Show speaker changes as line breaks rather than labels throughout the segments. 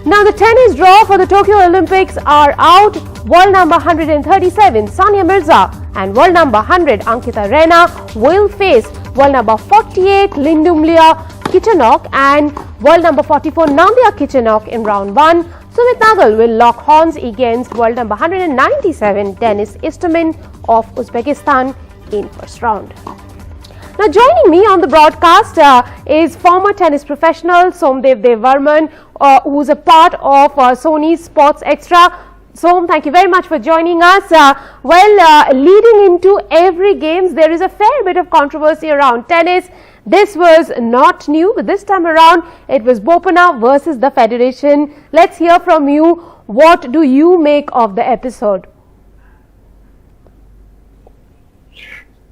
Now the tennis draw for the Tokyo Olympics are out. World number 137 Sania Mirza and world number 100 Ankita Raina will face world number 48 Lindumlia Kichenok and world number 44 Nambia Kichenok in round 1. Sumit Nagal will lock horns against world number 197 Denis Istomin of Uzbekistan in first round. Now joining me on the broadcast is former tennis professional Somdev Devvarman, who's a part of Sony's Sports Extra. Som, thank you very much for joining us. Leading into every games, there is a fair bit of controversy around tennis. This was not new, but this time around it was Bopanna versus the Federation. Let's hear from you. What do you make of the episode?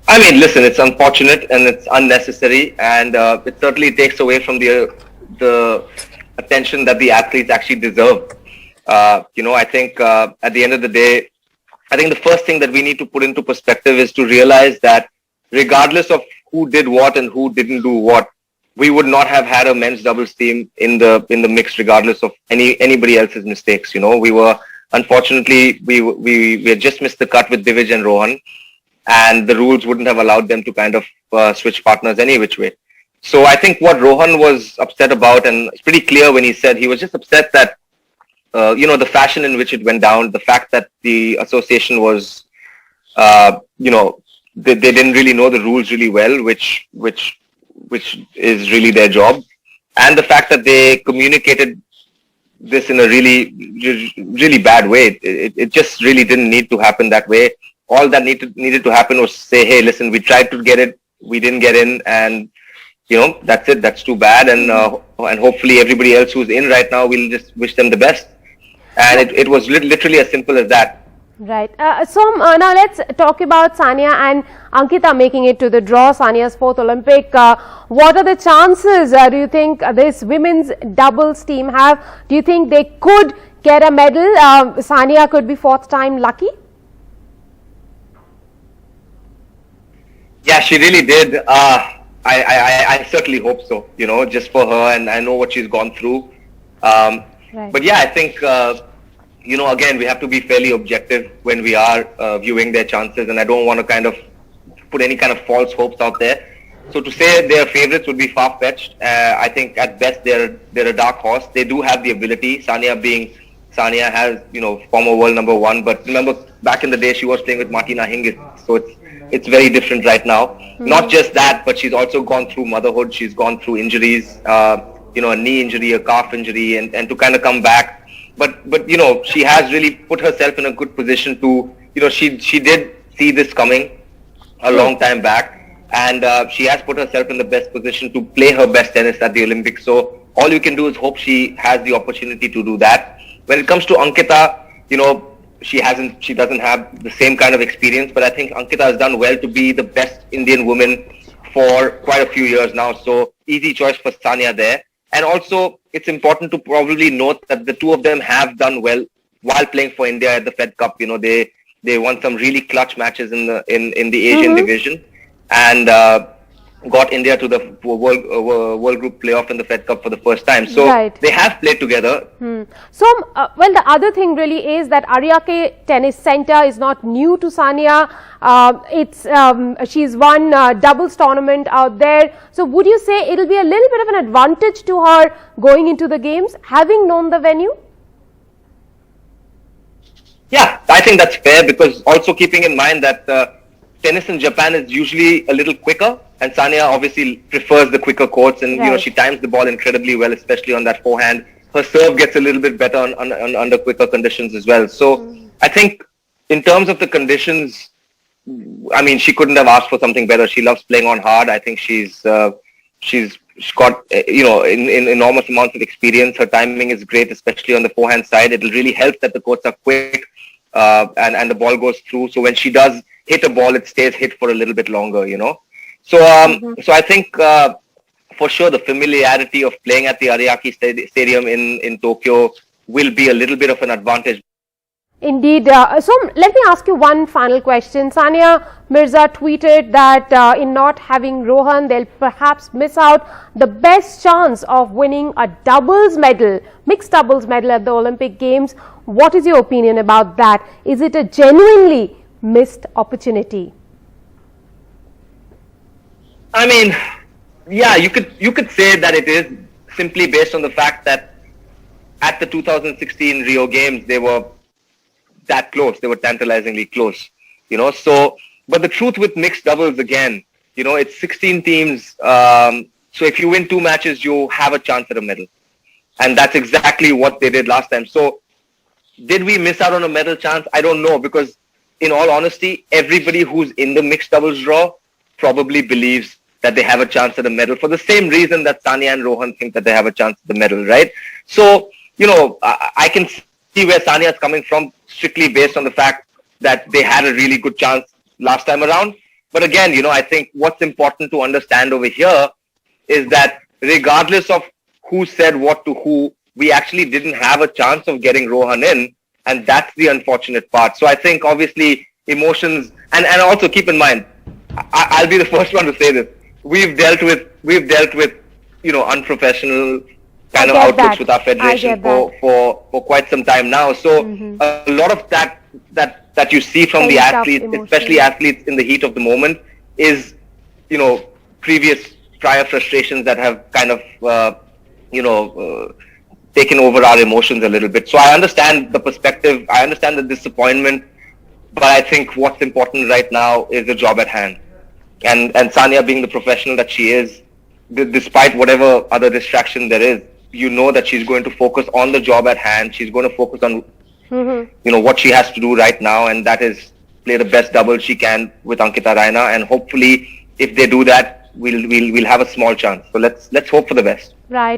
I mean, listen, it's unfortunate and it's unnecessary, and it certainly takes away from the attention that the athletes actually deserve. I think at the end of the day, I think the first thing that we need to put into perspective is to realize that regardless of who did what and who didn't do what, we would not have had a men's doubles team in the mix regardless of anybody else's mistakes. We were, unfortunately, we had just missed the cut with Divij and Rohan, and the rules wouldn't have allowed them to kind of switch partners any which way. So I think what Rohan was upset about, and it's pretty clear when he said he was just upset that, the fashion in which it went down, the fact that the association was, they didn't really know the rules really well, which is really their job. And the fact that they communicated this in a really bad way. It just really didn't need to happen that way. All that needed to happen was say, hey, listen, we tried to get it, we didn't get in, and that's it. That's too bad, and hopefully everybody else who's in right now, we'll just wish them the best. And it was literally as simple as that.
Right. Now let's talk about Sania and Ankita making it to the draw, Sania's 4th Olympic. What are the chances do you think this women's doubles team have? Do you think they could get a medal? Sania could be 4th time lucky?
Yeah, she really did. I certainly hope so, just for her, and I know what she's gone through.
Right.
But yeah, I think, again, we have to be fairly objective when we are viewing their chances, and I don't want to kind of put any kind of false hopes out there. So to say they're favorites would be far-fetched. I think at best they're a dark horse. They do have the ability. Sania has, former world number 1, but remember back in the day she was playing with Martina Hingis, so it's very different right now. Mm-hmm. Not just that, but she's also gone through motherhood. She's gone through injuries, a knee injury, a calf injury, and to kind of come back. But she has really put herself in a good position to, she did see this coming a long time back, and she has put herself in the best position to play her best tennis at the Olympics. So all you can do is hope she has the opportunity to do that. When it comes to Ankita, she doesn't have the same kind of experience, but I think Ankita has done well to be the best Indian woman for quite a few years now. So easy choice for Sania there. And also, it's important to probably note that the two of them have done well while playing for India at the Fed Cup. They won some really clutch matches in the Asian division, and got India to the World Group playoff in the Fed Cup for the first time. So right. They have played together.
So, the other thing really is that Ariake Tennis Center is not new to Sania. She's won doubles tournament out there. So, would you say it'll be a little bit of an advantage to her going into the games, having known the venue?
Yeah, I think that's fair, because also keeping in mind that tennis in Japan is usually a little quicker, and Sania obviously prefers the quicker courts, and right. She times the ball incredibly well, especially on that forehand. Her serve gets a little bit better under quicker conditions as well. So I think in terms of the conditions, I mean, she couldn't have asked for something better. She loves playing on hard. I think she's got in enormous amounts of experience. Her timing is great, especially on the forehand side. It'll really help that the courts are quick and the ball goes through. So when she does hit a ball, it stays hit for a little bit longer, So so I think for sure the familiarity of playing at the Ariake Stadium in Tokyo will be a little bit of an advantage.
Indeed. So let me ask you one final question. Sania Mirza tweeted that in not having Rohan, they'll perhaps miss out the best chance of winning a doubles medal, mixed doubles medal at the Olympic Games. What is your opinion about that? Is it a genuinely missed opportunity?
I mean, yeah, you could say that it is, simply based on the fact that at the 2016 Rio Games, they were that close. They were tantalizingly close, So, but the truth with mixed doubles, again, it's 16 teams. So if you win 2 matches, you have a chance at a medal. And that's exactly what they did last time. So did we miss out on a medal chance? I don't know, because in all honesty, everybody who's in the mixed doubles draw probably believes that they have a chance at a medal for the same reason that Sania and Rohan think that they have a chance at the medal, right? So, I can see where Sania is coming from, strictly based on the fact that they had a really good chance last time around. But again, I think what's important to understand over here is that regardless of who said what to who, we actually didn't have a chance of getting Rohan in, and that's the unfortunate part. So I think obviously emotions, and also keep in mind, I'll be the first one to say this. We've dealt with unprofessional kind of outlooks with our federation for quite some time now. So a lot of that you see from the athletes, especially athletes in the heat of the moment, is prior frustrations that have kind of taken over our emotions a little bit. So I understand the perspective, I understand the disappointment, but I think what's important right now is the job at hand. And Sania, being the professional that she is, despite whatever other distraction there is, that she's going to focus on the job at hand. She's going to focus on what she has to do right now, and that is play the best double she can with Ankita Raina. And hopefully, if they do that, we'll have a small chance. So let's hope for the best.
Right.